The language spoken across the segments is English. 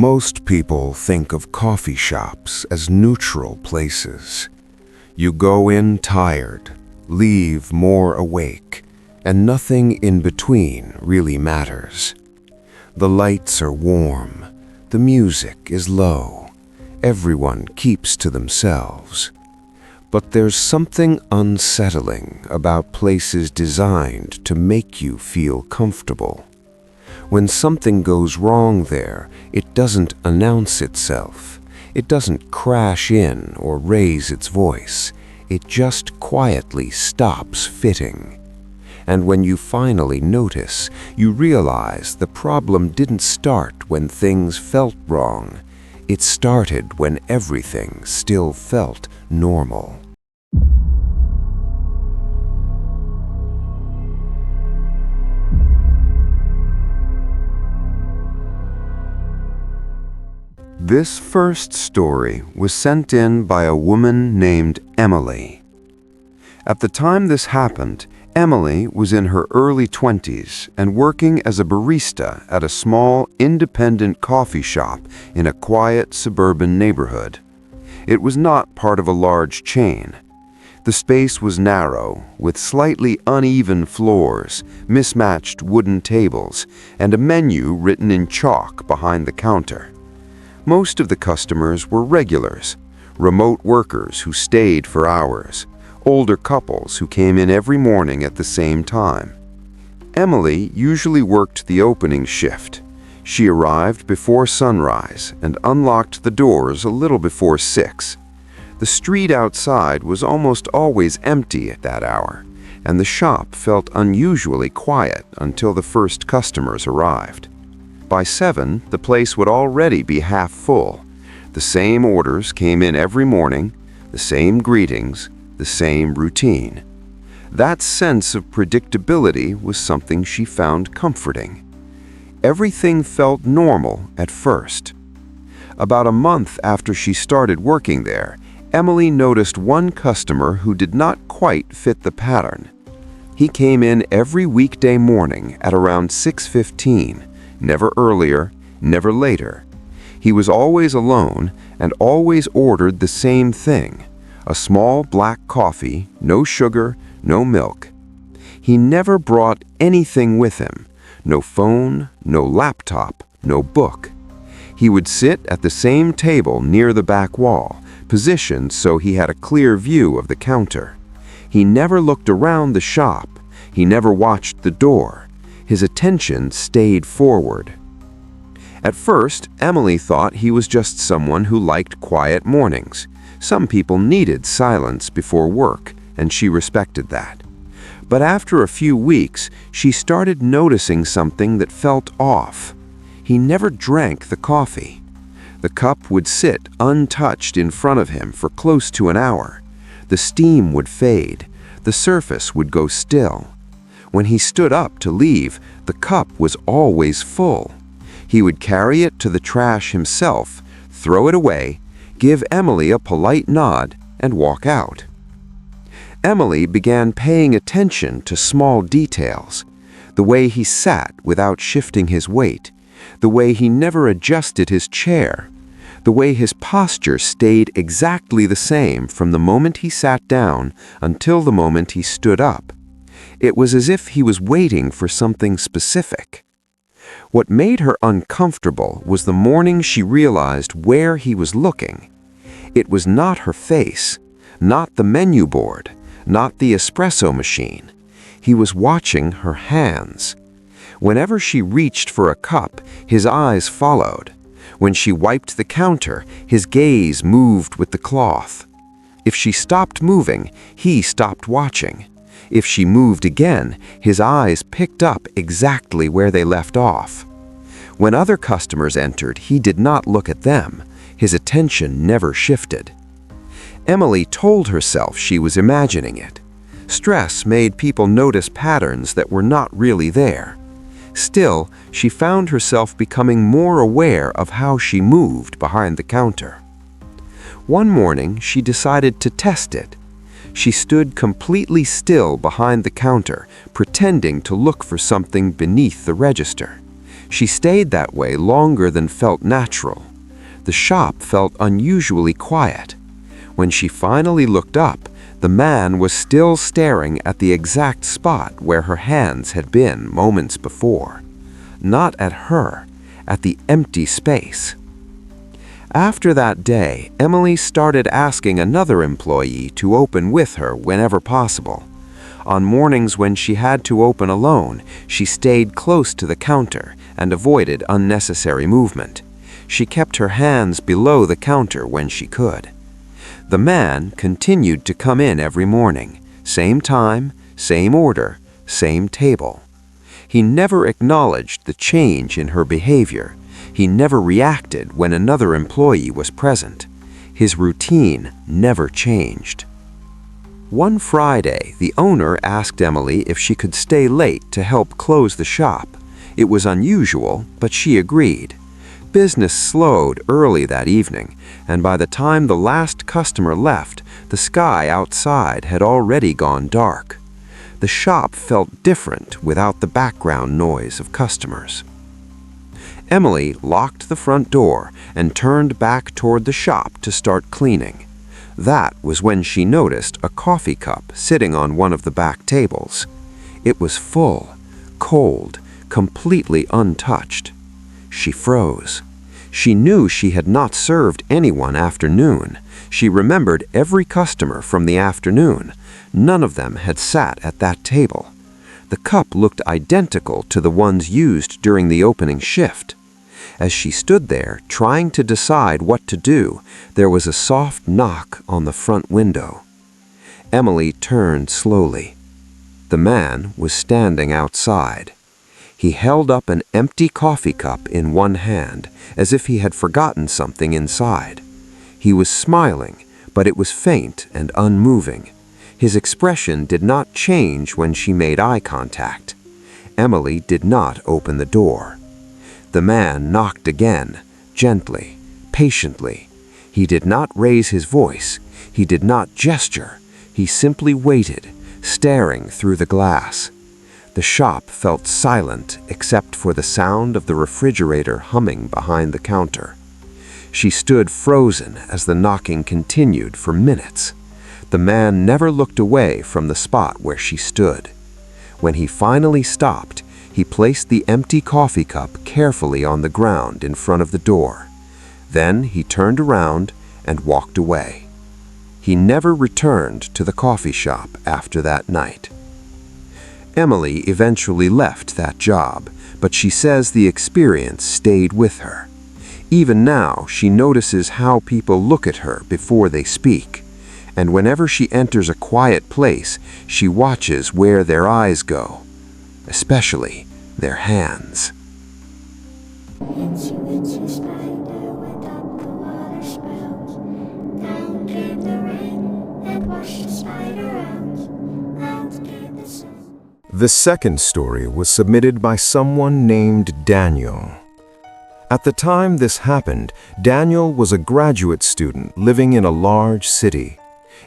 Most people think of coffee shops as neutral places. You go in tired, leave more awake, and nothing in between really matters. The lights are warm, the music is low, everyone keeps to themselves. But there's something unsettling about places designed to make you feel comfortable. When something goes wrong there, it doesn't announce itself. It doesn't crash in or raise its voice. It just quietly stops fitting. And when you finally notice, you realize the problem didn't start when things felt wrong. It started when everything still felt normal. This first story was sent in by a woman named Emily. At the time this happened, Emily was in her early 20s and working as a barista at a small, independent coffee shop in a quiet suburban neighborhood. It was not part of a large chain. The space was narrow, with slightly uneven floors, mismatched wooden tables, and a menu written in chalk behind the counter. Most of the customers were regulars, remote workers who stayed for hours, older couples who came in every morning at the same time. Emily usually worked the opening shift. She arrived before sunrise and unlocked the doors a little before 6. The street outside was almost always empty at that hour, and the shop felt unusually quiet until the first customers arrived. By 7, the place would already be half full. The same orders came in every morning, the same greetings, the same routine. That sense of predictability was something she found comforting. Everything felt normal at first. About a month after she started working there, Emily noticed one customer who did not quite fit the pattern. He came in every weekday morning at around 6:15. Never earlier, never later. He was always alone and always ordered the same thing, a small black coffee, no sugar, no milk. He never brought anything with him, no phone, no laptop, no book. He would sit at the same table near the back wall, positioned so he had a clear view of the counter. He never looked around the shop. He never watched the door. His attention stayed forward. At first, Emily thought he was just someone who liked quiet mornings. Some people needed silence before work, and she respected that. But after a few weeks, she started noticing something that felt off. He never drank the coffee. The cup would sit untouched in front of him for close to an hour. The steam would fade. The surface would go still. When he stood up to leave, the cup was always full. He would carry it to the trash himself, throw it away, give Emily a polite nod, and walk out. Emily began paying attention to small details. The way he sat without shifting his weight, the way he never adjusted his chair, the way his posture stayed exactly the same from the moment he sat down until the moment he stood up. It was as if he was waiting for something specific. What made her uncomfortable was the morning she realized where he was looking. It was not her face, not the menu board, not the espresso machine. He was watching her hands. Whenever she reached for a cup, his eyes followed. When she wiped the counter, his gaze moved with the cloth. If she stopped moving, he stopped watching. If she moved again, his eyes picked up exactly where they left off. When other customers entered, he did not look at them. His attention never shifted. Emily told herself she was imagining it. Stress made people notice patterns that were not really there. Still, she found herself becoming more aware of how she moved behind the counter. One morning, she decided to test it. She stood completely still behind the counter, pretending to look for something beneath the register. She stayed that way longer than felt natural. The shop felt unusually quiet. When she finally looked up, the man was still staring at the exact spot where her hands had been moments before. Not at her, at the empty space. After that day, Emily started asking another employee to open with her whenever possible. On mornings when she had to open alone, she stayed close to the counter and avoided unnecessary movement. She kept her hands below the counter when she could. The man continued to come in every morning, same time, same order, same table. He never acknowledged the change in her behavior. He never reacted when another employee was present. His routine never changed. One Friday, the owner asked Emily if she could stay late to help close the shop. It was unusual, but she agreed. Business slowed early that evening, and by the time the last customer left, the sky outside had already gone dark. The shop felt different without the background noise of customers. Emily locked the front door and turned back toward the shop to start cleaning. That was when she noticed a coffee cup sitting on one of the back tables. It was full, cold, completely untouched. She froze. She knew she had not served anyone after noon. She remembered every customer from the afternoon. None of them had sat at that table. The cup looked identical to the ones used during the opening shift. As she stood there, trying to decide what to do, there was a soft knock on the front window. Emily turned slowly. The man was standing outside. He held up an empty coffee cup in one hand, as if he had forgotten something inside. He was smiling, but it was faint and unmoving. His expression did not change when she made eye contact. Emily did not open the door. The man knocked again, gently, patiently. He did not raise his voice. He did not gesture. He simply waited, staring through the glass. The shop felt silent except for the sound of the refrigerator humming behind the counter. She stood frozen as the knocking continued for minutes. The man never looked away from the spot where she stood. When he finally stopped, he placed the empty coffee cup carefully on the ground in front of the door. Then he turned around and walked away. He never returned to the coffee shop after that night. Emily eventually left that job, but she says the experience stayed with her. Even now, she notices how people look at her before they speak. And whenever she enters a quiet place, she watches where their eyes go. Especially their hands. The second story was submitted by someone named Daniel. At the time this happened, Daniel was a graduate student living in a large city.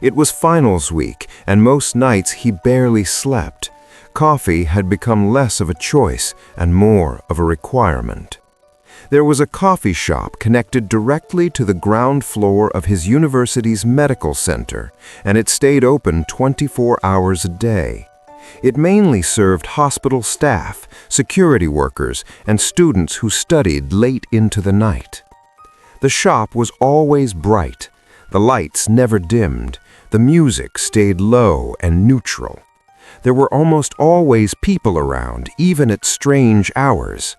It was finals week, and most nights he barely slept. Coffee had become less of a choice and more of a requirement. There was a coffee shop connected directly to the ground floor of his university's medical center, and it stayed open 24 hours a day. It mainly served hospital staff, security workers, and students who studied late into the night. The shop was always bright. The lights never dimmed. The music stayed low and neutral. There were almost always people around, even at strange hours.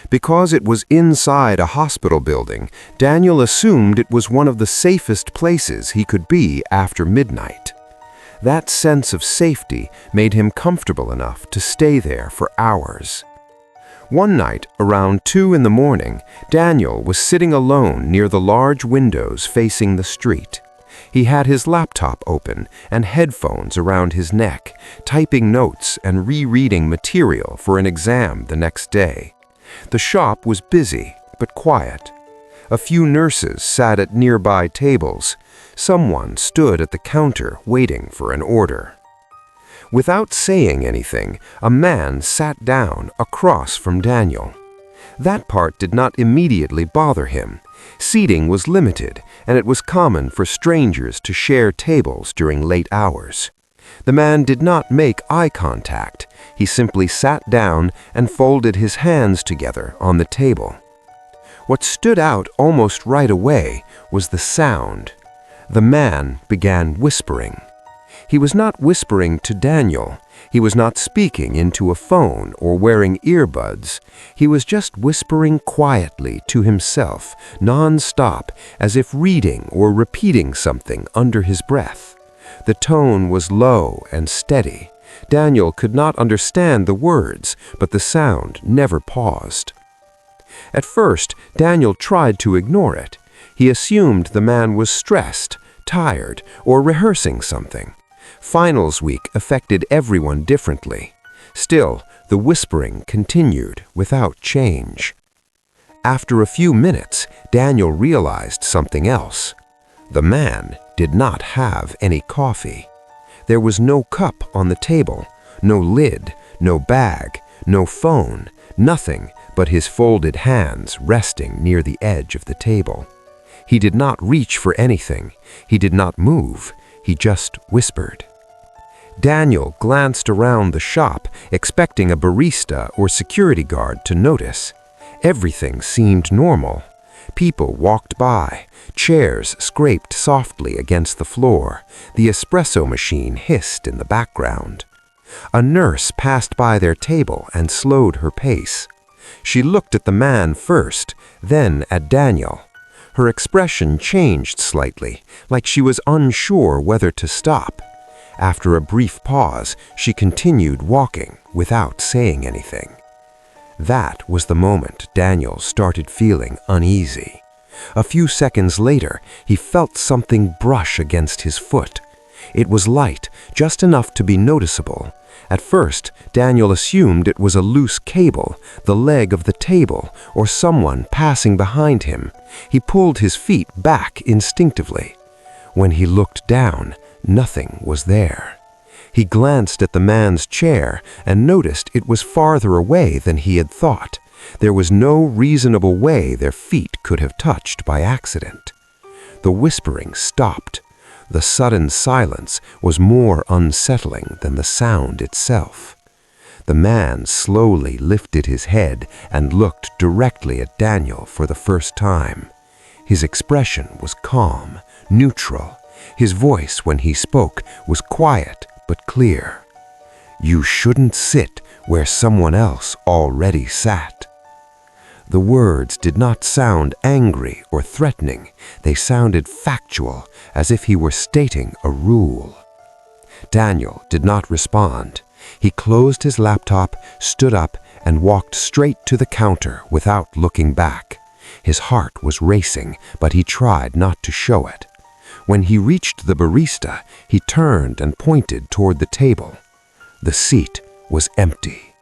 Because it was inside a hospital building, Daniel assumed it was one of the safest places he could be after midnight. That sense of safety made him comfortable enough to stay there for hours. One night, around 2 in the morning, Daniel was sitting alone near the large windows facing the street. He had his laptop open and headphones around his neck, typing notes and rereading material for an exam the next day. The shop was busy but quiet. A few nurses sat at nearby tables. Someone stood at the counter waiting for an order. Without saying anything, a man sat down across from Daniel. That part did not immediately bother him. Seating was limited, and it was common for strangers to share tables during late hours. The man did not make eye contact. He simply sat down and folded his hands together on the table. What stood out almost right away was the sound. The man began whispering. He was not whispering to Daniel. He was not speaking into a phone or wearing earbuds. He was just whispering quietly to himself, non-stop, as if reading or repeating something under his breath. The tone was low and steady. Daniel could not understand the words, but the sound never paused. At first, Daniel tried to ignore it. He assumed the man was stressed, tired, or rehearsing something. Finals week affected everyone differently. Still, the whispering continued without change. After a few minutes, Daniel realized something else. The man did not have any coffee. There was no cup on the table, no lid, no bag, no phone, nothing but his folded hands resting near the edge of the table. He did not reach for anything. He did not move. He just whispered. Daniel glanced around the shop, expecting a barista or security guard to notice. Everything seemed normal. People walked by. Chairs scraped softly against the floor. The espresso machine hissed in the background. A nurse passed by their table and slowed her pace. She looked at the man first, then at Daniel. Her expression changed slightly, like she was unsure whether to stop. After a brief pause, she continued walking without saying anything. That was the moment Daniel started feeling uneasy. A few seconds later, he felt something brush against his foot. It was light, just enough to be noticeable. At first, Daniel assumed it was a loose cable, the leg of the table, or someone passing behind him. He pulled his feet back instinctively. When he looked down, nothing was there. He glanced at the man's chair and noticed it was farther away than he had thought. There was no reasonable way their feet could have touched by accident. The whispering stopped. The sudden silence was more unsettling than the sound itself. The man slowly lifted his head and looked directly at Daniel for the first time. His expression was calm, neutral. His voice, when he spoke, was quiet but clear. "You shouldn't sit where someone else already sat." The words did not sound angry or threatening. They sounded factual, as if he were stating a rule. Daniel did not respond. He closed his laptop, stood up, and walked straight to the counter without looking back. His heart was racing, but he tried not to show it. When he reached the barista, he turned and pointed toward the table. The seat was empty.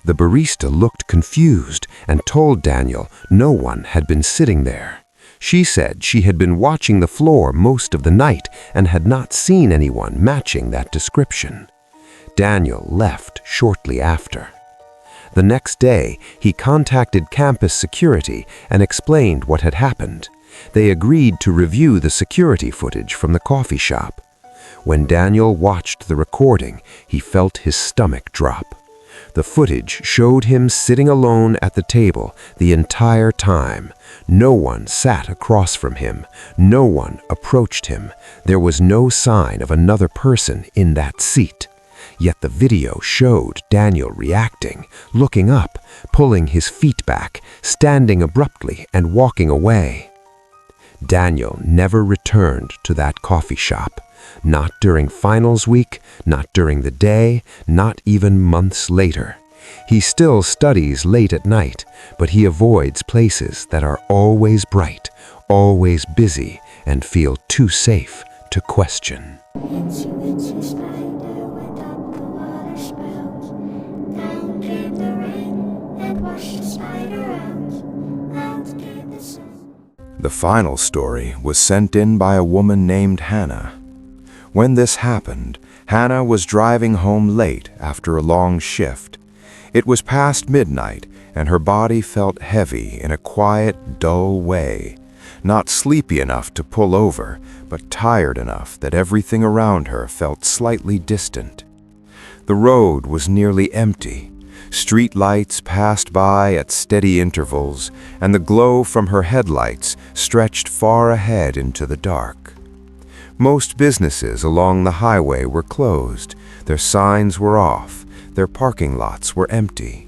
The barista looked confused and told Daniel no one had been sitting there. She said she had been watching the floor most of the night and had not seen anyone matching that description. Daniel left shortly after. The next day, he contacted campus security and explained what had happened. They agreed to review the security footage from the coffee shop. When Daniel watched the recording, he felt his stomach drop. The footage showed him sitting alone at the table the entire time. No one sat across from him. No one approached him. There was no sign of another person in that seat. Yet the video showed Daniel reacting, looking up, pulling his feet back, standing abruptly and walking away. Daniel never returned to that coffee shop. Not during finals week, not during the day, not even months later. He still studies late at night, but he avoids places that are always bright, always busy, and feel too safe to question. The final story was sent in by a woman named Hannah. When this happened, Hannah was driving home late after a long shift. It was past midnight, and her body felt heavy in a quiet, dull way. Not sleepy enough to pull over, but tired enough that everything around her felt slightly distant. The road was nearly empty. Street lights passed by at steady intervals, and the glow from her headlights stretched far ahead into the dark. Most businesses along the highway were closed, their signs were off, their parking lots were empty.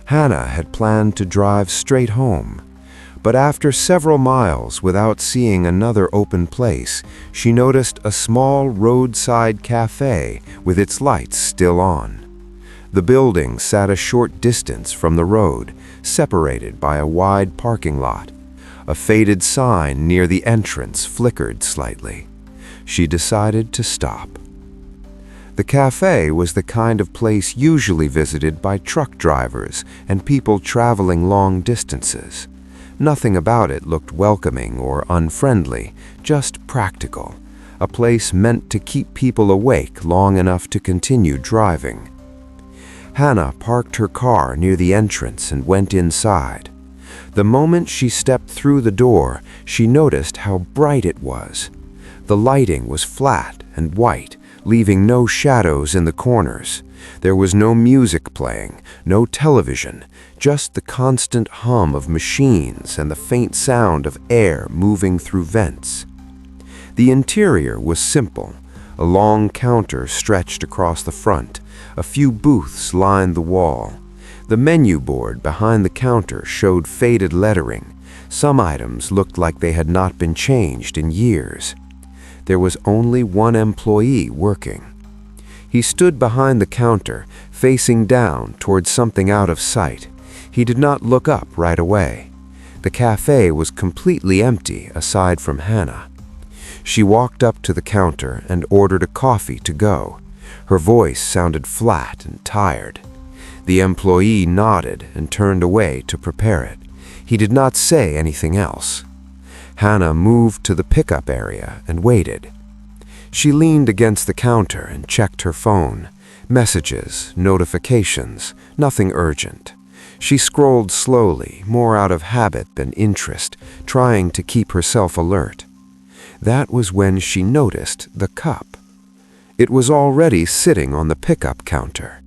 Hannah had planned to drive straight home, but after several miles without seeing another open place, she noticed a small roadside cafe with its lights still on. The building sat a short distance from the road, separated by a wide parking lot. A faded sign near the entrance flickered slightly. She decided to stop. The cafe was the kind of place usually visited by truck drivers and people traveling long distances. Nothing about it looked welcoming or unfriendly, just practical, a place meant to keep people awake long enough to continue driving. Hannah parked her car near the entrance and went inside. The moment she stepped through the door, she noticed how bright it was. The lighting was flat and white, leaving no shadows in the corners. There was no music playing, no television, just the constant hum of machines and the faint sound of air moving through vents. The interior was simple. A long counter stretched across the front. A few booths lined the wall. The menu board behind the counter showed faded lettering. Some items looked like they had not been changed in years. There was only one employee working. He stood behind the counter, facing down towards something out of sight. He did not look up right away. The cafe was completely empty aside from Hannah. She walked up to the counter and ordered a coffee to go. Her voice sounded flat and tired. The employee nodded and turned away to prepare it. He did not say anything else. Hannah moved to the pickup area and waited. She leaned against the counter and checked her phone. Messages, notifications, nothing urgent. She scrolled slowly, more out of habit than interest, trying to keep herself alert. That was when she noticed the cup. It was already sitting on the pickup counter.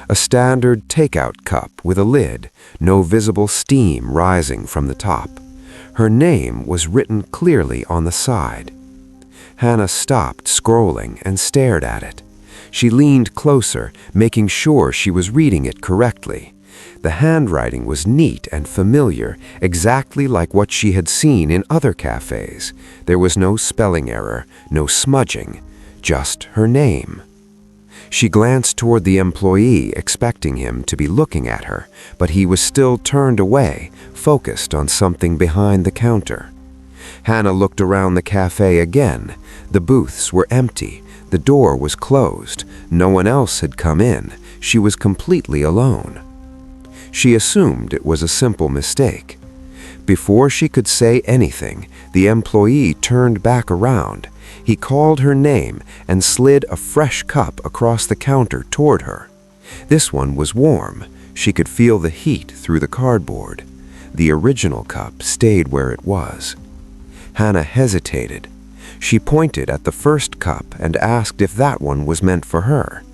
A standard takeout cup with a lid, no visible steam rising from the top. Her name was written clearly on the side. Hannah stopped scrolling and stared at it. She leaned closer, making sure she was reading it correctly. The handwriting was neat and familiar, exactly like what she had seen in other cafes. There was no spelling error, no smudging, just her name. She glanced toward the employee, expecting him to be looking at her, but he was still turned away, focused on something behind the counter. Hannah looked around the cafe again. The booths were empty. The door was closed. No one else had come in. She was completely alone. She assumed it was a simple mistake. Before she could say anything, the employee turned back around. He called her name and slid a fresh cup across the counter toward her. This one was warm. She could feel the heat through the cardboard. The original cup stayed where it was. Hannah hesitated. She pointed at the first cup and asked if that one was meant for her.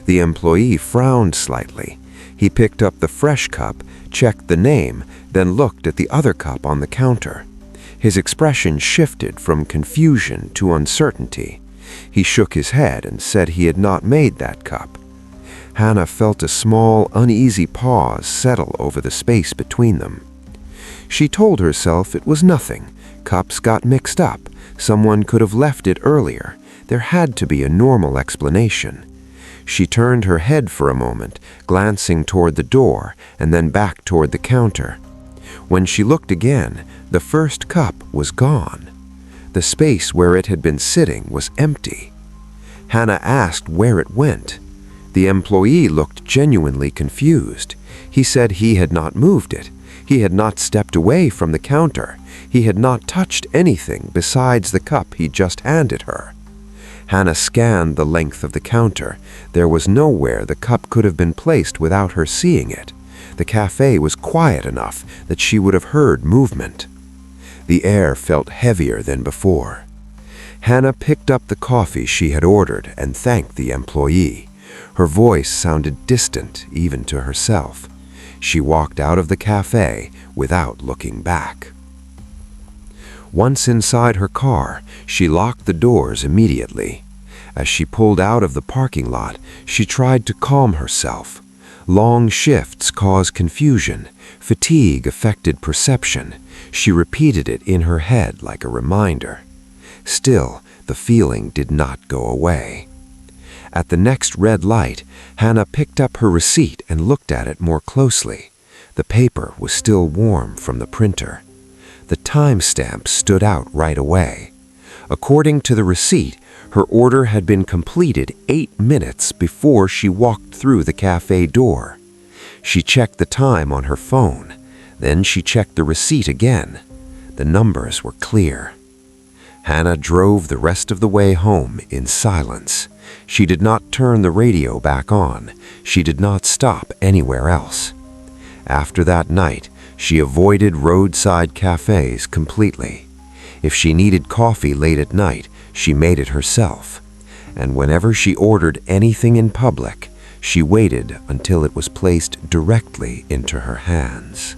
The employee frowned slightly. He picked up the fresh cup, checked the name, then looked at the other cup on the counter. His expression shifted from confusion to uncertainty. He shook his head and said he had not made that cup. Hannah felt a small, uneasy pause settle over the space between them. She told herself it was nothing. Cups got mixed up. Someone could have left it earlier. There had to be a normal explanation. She turned her head for a moment, glancing toward the door and then back toward the counter. When she looked again, the first cup was gone. The space where it had been sitting was empty. Hannah asked where it went. The employee looked genuinely confused. He said he had not moved it. He had not stepped away from the counter. He had not touched anything besides the cup he just handed her. Hannah scanned the length of the counter. There was nowhere the cup could have been placed without her seeing it. The cafe was quiet enough that she would have heard movement. The air felt heavier than before. Hannah picked up the coffee she had ordered and thanked the employee. Her voice sounded distant even to herself. She walked out of the cafe without looking back. Once inside her car, she locked the doors immediately. As she pulled out of the parking lot, she tried to calm herself. Long shifts cause confusion. Fatigue affected perception. She repeated it in her head like a reminder. Still, the feeling did not go away. At the next red light, Hannah picked up her receipt and looked at it more closely. The paper was still warm from the printer. The timestamp stood out right away. According to the receipt, her order had been completed 8 minutes before she walked through the cafe door. She checked the time on her phone. Then she checked the receipt again. The numbers were clear. Hannah drove the rest of the way home in silence. She did not turn the radio back on. She did not stop anywhere else. After that night, she avoided roadside cafes completely. If she needed coffee late at night, she made it herself. And whenever she ordered anything in public, she waited until it was placed directly into her hands.